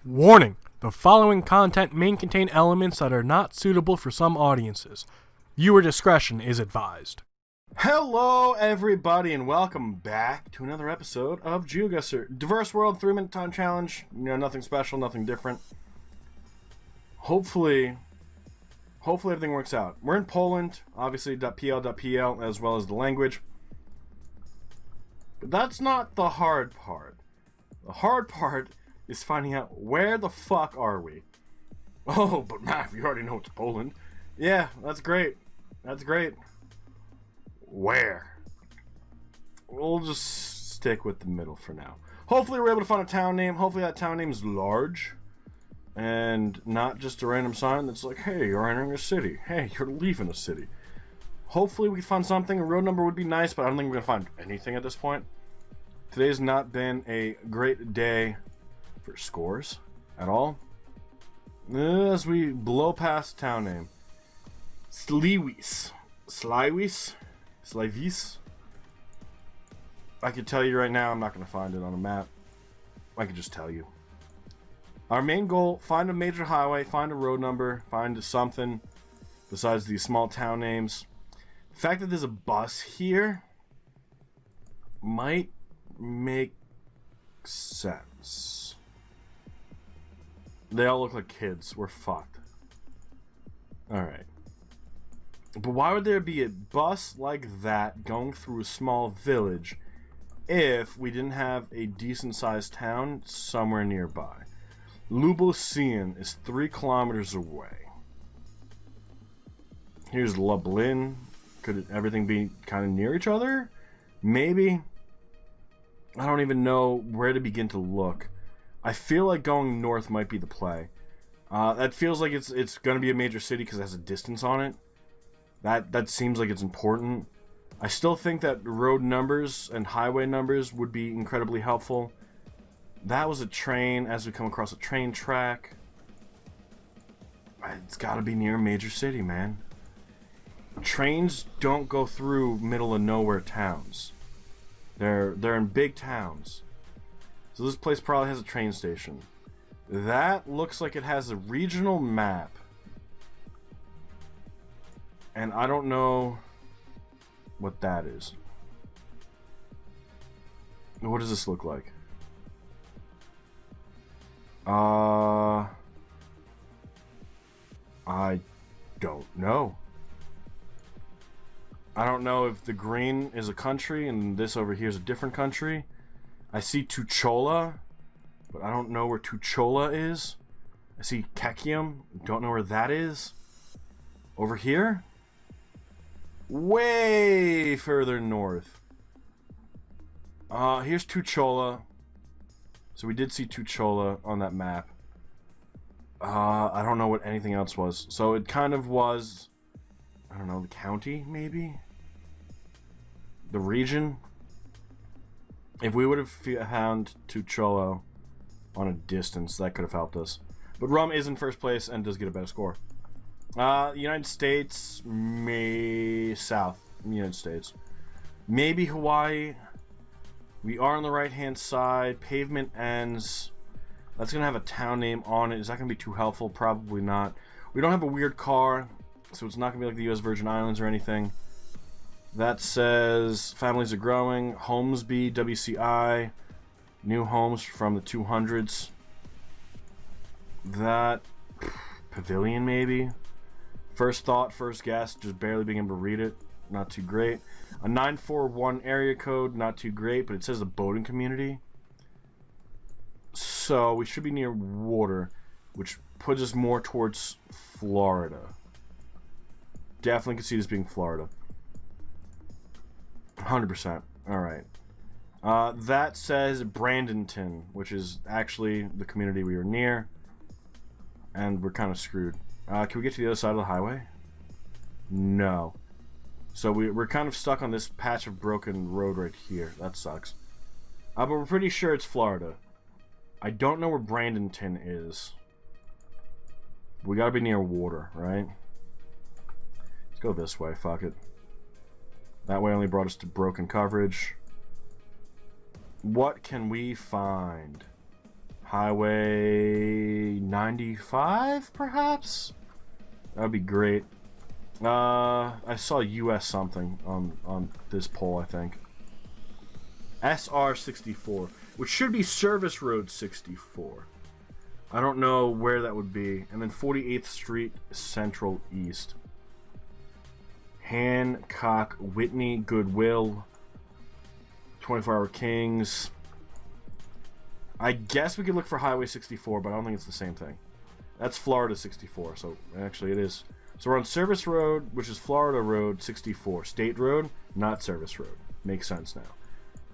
Warning! The following content may contain elements that are not suitable for some audiences. Viewer discretion is advised. Hello, everybody, and welcome back to another episode of Geoguessr. Diverse World 3-minute time challenge. You know, nothing special, nothing different. Hopefully everything works out. We're in Poland, obviously .pl, as well as the language. But that's not the hard part. The hard part is finding out where the fuck are we. Oh, but Maff, you already know it's Poland. Yeah, that's great. That's great. Where? We'll just stick with the middle for now. Hopefully we're able to find a town name. Hopefully that town name is large. And not just a random sign that's like, hey, you're entering a city. Hey, you're leaving a city. Hopefully we can find something. A road number would be nice, but I don't think we're going to find anything at this point. Today's not been a great day for scores at all. As we blow past town name. Sliwis. I can tell you right now, I'm not going to find it on a map. I can just tell you. Our main goal, find a major highway, find a road number, find something besides these small town names. The fact that there's a bus here might make sense. They all look like kids. We're fucked. Alright. But why would there be a bus like that going through a small village if we didn't have a decent-sized town somewhere nearby? Lubosian is 3 kilometers away. Here's Lublin. Could everything be kind of near each other? Maybe. I don't even know where to begin to look. I feel like going north might be the play. That feels like it's going to be a major city because it has a distance on it. That seems like it's important. I still think that road numbers and highway numbers would be incredibly helpful. That was a train as we come across a train track. It's got to be near a major city, man. Trains don't go through middle of nowhere towns. They're in big towns. So this place probably has a train station. That looks like it has a regional map. And I don't know what that is. What does this look like? I don't know. I don't know if the green is a country and this over here is a different country. I see Tuchola, but I don't know where Tuchola is. I see Kekium, don't know where that is. Over here? Way further north. Here's Tuchola. So we did see Tuchola on that map. I don't know what anything else was. So it kind of was, I don't know, the county, maybe? The region? If we would have found Tuchola on a distance, that could have helped us. But Rum is in first place and does get a better score. United States, south. United States. Maybe Hawaii. We are on the right-hand side. Pavement ends. That's going to have a town name on it. Is that going to be too helpful? Probably not. We don't have a weird car, so it's not going to be like the U.S. Virgin Islands or anything. That says families are growing. Homesby, WCI. New homes from the 200s. That pavilion, maybe. First thought, first guess, just barely being able to read it. Not too great. A 941 area code, not too great, but it says the boating community. So we should be near water, which puts us more towards Florida. Definitely could see this being Florida. 100%. Alright. That says Bradenton, which is actually the community we were near. And we're kind of screwed. Can we get to the other side of the highway? No. So we're kind of stuck on this patch of broken road right here. That sucks. But we're pretty sure it's Florida. I don't know where Bradenton is. We gotta be near water, right? Let's go this way, fuck it. That way only brought us to broken coverage. What can we find? Highway 95, perhaps? That would be great. I saw US something on this poll, I think. SR64, which should be Service Road 64. I don't know where that would be. And then 48th Street Central East. Hancock, Whitney, Goodwill, 24-Hour Kings. I guess we could look for Highway 64, but I don't think it's the same thing. That's Florida 64, so actually it is. So we're on Service Road, which is Florida Road 64. State Road, not Service Road. Makes sense now.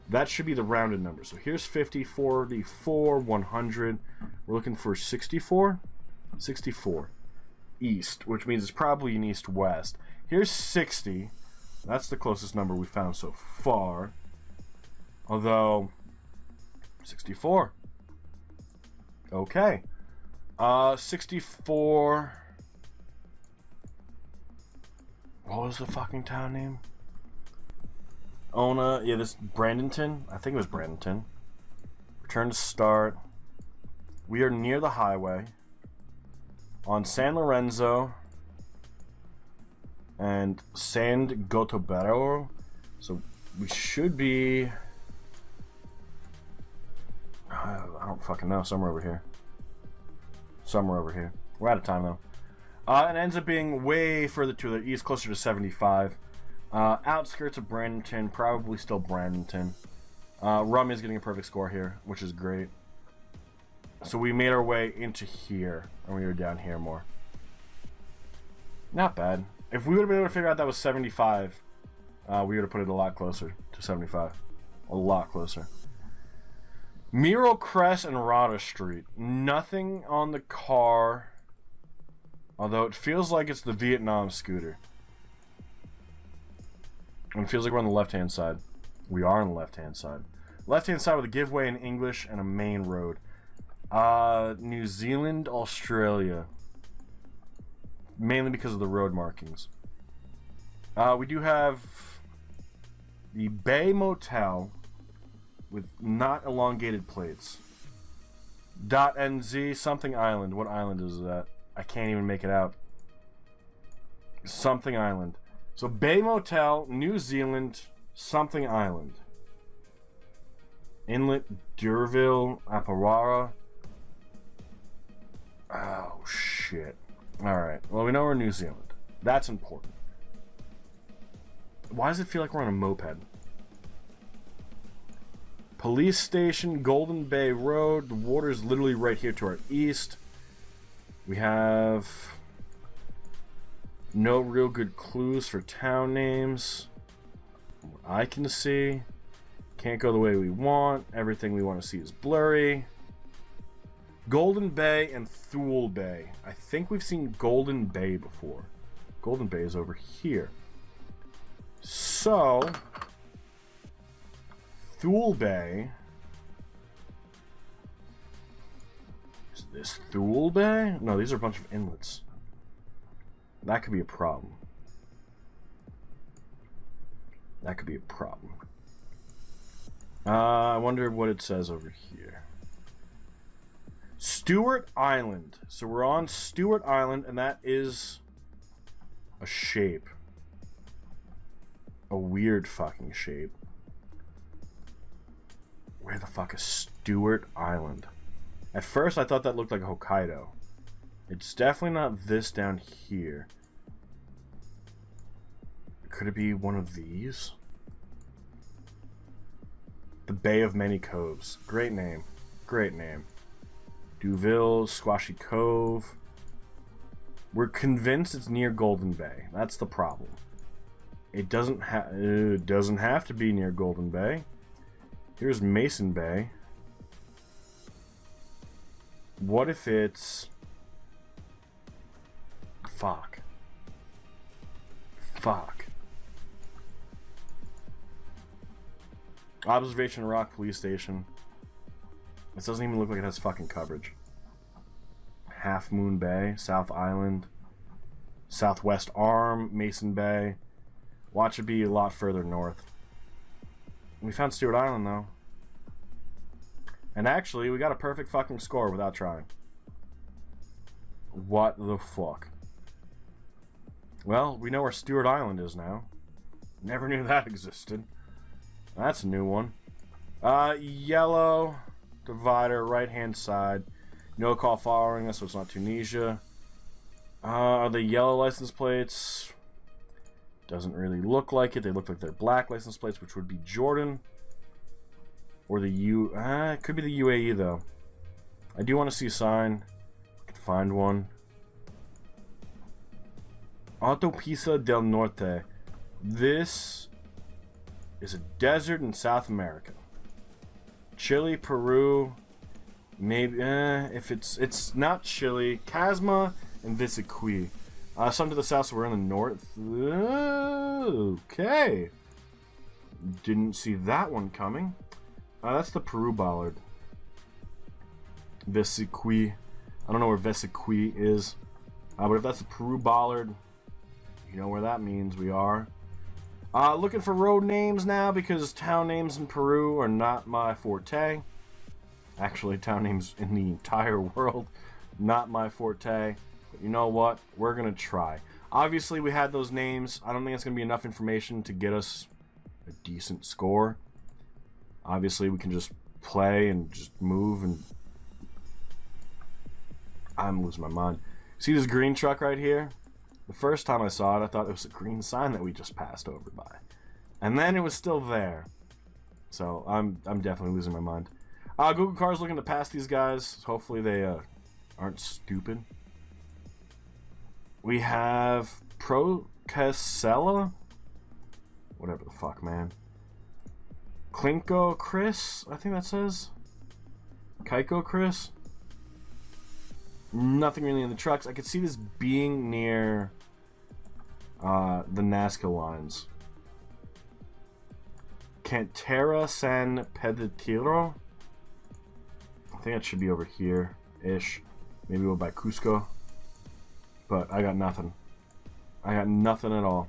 That should be the rounded number. So here's 50, 44, 100. We're looking for 64? 64. East, which means it's probably an east-west. Here's 60. That's the closest number we found so far. Although, 64. Okay. 64. What was the fucking town name? Ona. Yeah, this Bradenton. I think it was Bradenton. Return to start. We are near the highway. On San Lorenzo. And San Gotobero. So we should be... I don't fucking know. Somewhere over here. Somewhere over here. We're out of time, though. It ends up being way further to the east, closer to 75. Outskirts of Bradenton, probably still Bradenton. Rum is getting a perfect score here, which is great. So we made our way into here, and we were down here more. Not bad. If we would have been able to figure out that was 75, we would have put it a lot closer to 75. A lot closer. Miro Crest and Rada Street. Nothing on the car. Although it feels like it's the Vietnam scooter. And it feels like we're on the left-hand side. We are on the left-hand side. Left-hand side with a giveaway in English and a main road. New Zealand, Australia. Mainly because of the road markings. We do have the Bay Motel with not elongated plates. .NZ, something island. What island is that? I can't even make it out. Something island. So Bay Motel, New Zealand, something island. Inlet, D'Urville, Aparara. Oh, shit. Alright. Well, we know we're in New Zealand. That's important. Why does it feel like we're on a moped? Police station, Golden Bay Road. The water's literally right here to our east. We have no real good clues for town names. What I can see. Can't go the way we want. Everything we want to see is blurry. Golden Bay and Thule Bay. I think we've seen Golden Bay before. Golden Bay is over here. So, Thule Bay. Is this Thule Bay? No, these are a bunch of inlets. That could be a problem. That could be a problem. I wonder what it says over here. Stewart Island. So we're on Stewart Island, and that is a shape. A weird fucking shape. Where the fuck is Stewart Island? At first, I thought that looked like Hokkaido. It's definitely not this down here. Could it be one of these? The Bay of Many Coves. Great name. Great name. Duville, Squashy Cove. We're convinced it's near Golden Bay. That's the problem. It doesn't have to be near Golden Bay. Here's Mason Bay. What if it's... Fuck. Fuck. Observation Rock Police Station. This doesn't even look like it has fucking coverage. Half Moon Bay, South Island, Southwest Arm, Mason Bay. Watch it be a lot further north. We found Stewart Island, though. And actually, we got a perfect fucking score without trying. What the fuck? Well, we know where Stewart Island is now. Never knew that existed. That's a new one. Yellow divider, right-hand side. No call following us, so it's not Tunisia. Are they yellow license plates? Doesn't really look like it. They look like they're black license plates, which would be Jordan. Or the it could be the UAE, though. I do want to see a sign. I can find one. Autopista del Norte. This is a desert in South America. Chile, Peru, maybe, if it's not Chile. Casma and Visiqui. Some to the south, so we're in the north. Okay. Didn't see that one coming. That's the Peru bollard. Visiqui. I don't know where Visiqui is. But if that's the Peru bollard, you know where that means we are. Looking for road names now because town names in Peru are not my forte. Actually, town names in the entire world, not my forte. But you know what? We're going to try. Obviously, we had those names. I don't think it's going to be enough information to get us a decent score. Obviously, we can just play and just move, and I'm losing my mind. See this green truck right here? The first time I saw it, I thought it was a green sign that we just passed over by. And then it was still there. So, I'm definitely losing my mind. Google Cars looking to pass these guys. Hopefully they aren't stupid. We have Procasella? Whatever the fuck, man. Klinko Chris, I think that says. Kaiko Chris. Nothing really in the trucks. I could see this being near the Nazca lines. Cantera San Pedro. I think it should be over here-ish. Maybe we'll buy Cusco. But I got nothing. I got nothing at all.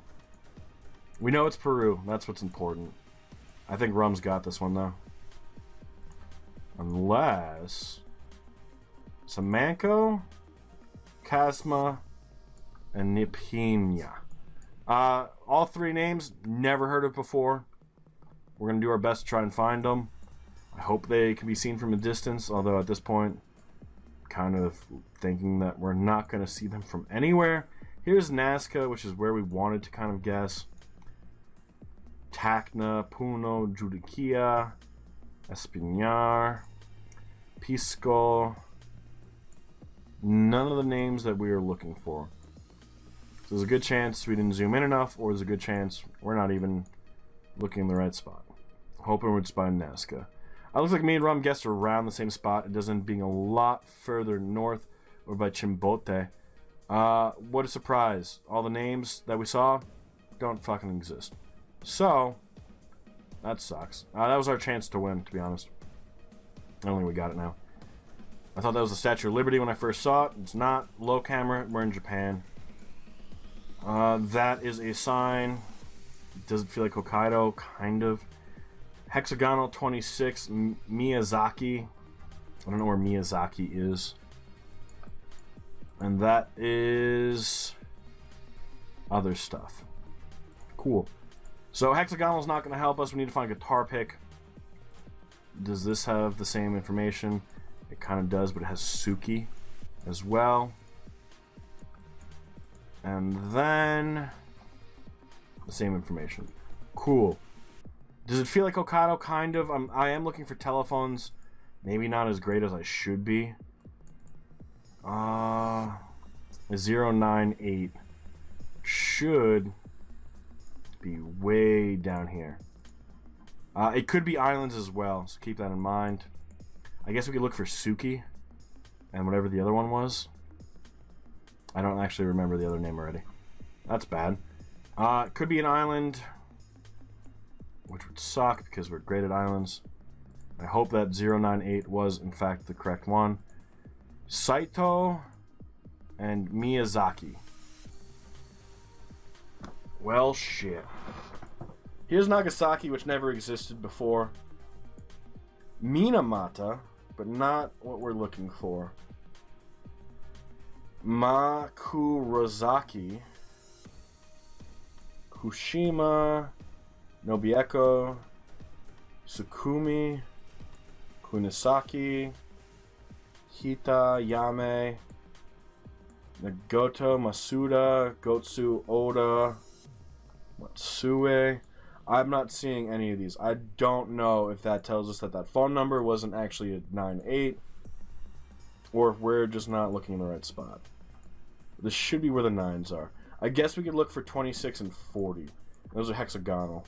We know it's Peru. That's what's important. I think Rum's got this one, though. Unless... Samanco, Casma, and Nipina. All three names, never heard of before. We're going to do our best to try and find them. I hope they can be seen from a distance, although at this point, kind of thinking that we're not going to see them from anywhere. Here's Nazca, which is where we wanted to kind of guess. Tacna, Puno, Judicia, Espinar, Pisco. None of the names that we are looking for. So there's a good chance we didn't zoom in enough, or there's a good chance we're not even looking in the right spot. Hoping we'd spot Nazca. It looks like me and Rum guessed around the same spot. It does end being a lot further north, or by Chimbote. What a surprise. All the names that we saw don't fucking exist. So, that sucks. That was our chance to win, to be honest. I don't think we got it now. I thought that was the Statue of Liberty when I first saw it. It's not. Low camera. We're in Japan. That is a sign. Does it feel like Hokkaido? Kind of. Hexagonal 26. Miyazaki. I don't know where Miyazaki is. And that is... other stuff. Cool. So Hexagonal's not going to help us. We need to find a guitar pick. Does this have the same information? It kind of does, but it has Suki as well. And then the same information. Cool. Does it feel like Hokkaido? Kind of. I am looking for telephones. Maybe not as great as I should be. 098 should be way down here. It could be islands as well, so keep that in mind. I guess we could look for Suki and whatever the other one was. I don't actually remember the other name already. That's bad. It could be an island, which would suck because we're great at islands. I hope that 098 was in fact the correct one. Saito and Miyazaki. Well, shit. Here's Nagasaki, which never existed before. Minamata, but not what we're looking for. Makurazaki, Kushima, Nobieko, Sukumi, Kunisaki, Hita, Yame, Nagoto, Masuda, Gotsu, Oda, Matsue. I'm not seeing any of these. I don't know if that tells us that that phone number wasn't actually a 98, or if we're just not looking in the right spot. This should be where the 9s are. I guess we could look for 26 and 40. Those are hexagonal,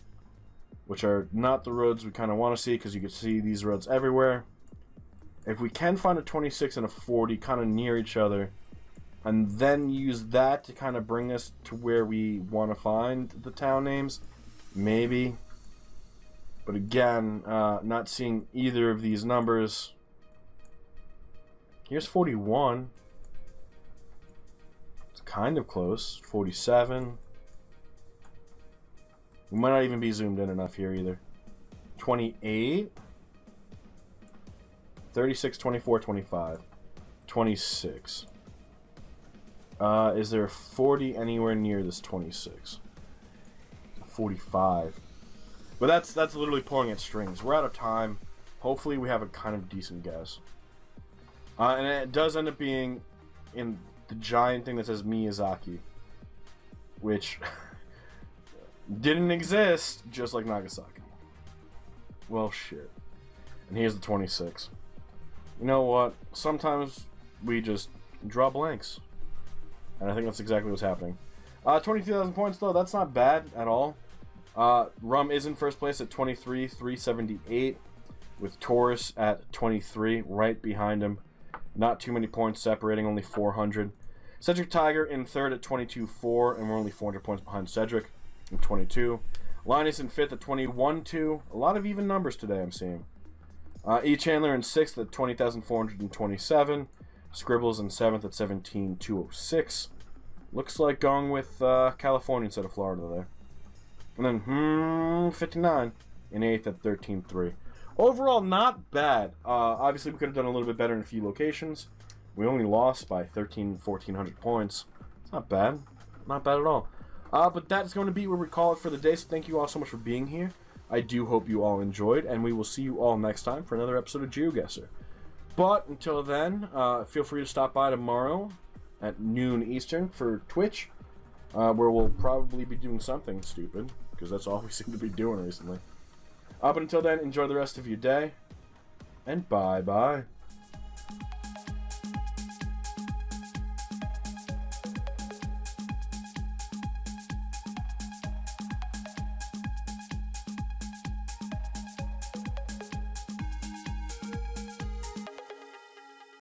which are not the roads we kind of want to see, because you can see these roads everywhere. If we can find a 26 and a 40 kind of near each other, and then use that to kind of bring us to where we want to find the town names, maybe. But again, not seeing either of these numbers. Here's 41. It's kind of close. 47. We might not even be zoomed in enough here either. 28. 36, 24, 25. 26. Is there a 40 anywhere near this 26? 45. But that's literally pulling at strings. We're out of time. Hopefully we have a kind of decent guess. And it does end up being in the giant thing that says Miyazaki, which didn't exist, just like Nagasaki. Well, shit. And here's the 26. You know what? Sometimes we just draw blanks. And I think that's exactly what's happening. 22,000 points, though. That's not bad at all. Rum is in first place at 23,378, with Taurus at 23, right behind him. Not too many points separating, only 400. Cedric Tiger in third at 22.4, and we're only 400 points behind Cedric in 22. Linus in fifth at 21.2. A lot of even numbers today, I'm seeing. E. Chandler in sixth at 20,427. Scribbles in seventh at 17,206. Looks like going with California instead of Florida there. And then 59 in eighth at 13.3. Overall, not bad. Obviously, we could have done a little bit better in a few locations. We only lost by 1,400 points. It's not bad. Not bad at all. But that's going to be where we call it for the day. So thank you all so much for being here. I do hope you all enjoyed, and we will see you all next time for another episode of Geoguessr. But until then, feel free to stop by tomorrow at noon Eastern for Twitch, where we'll probably be doing something stupid, because that's all we seem to be doing recently. But until then, enjoy the rest of your day, and bye-bye.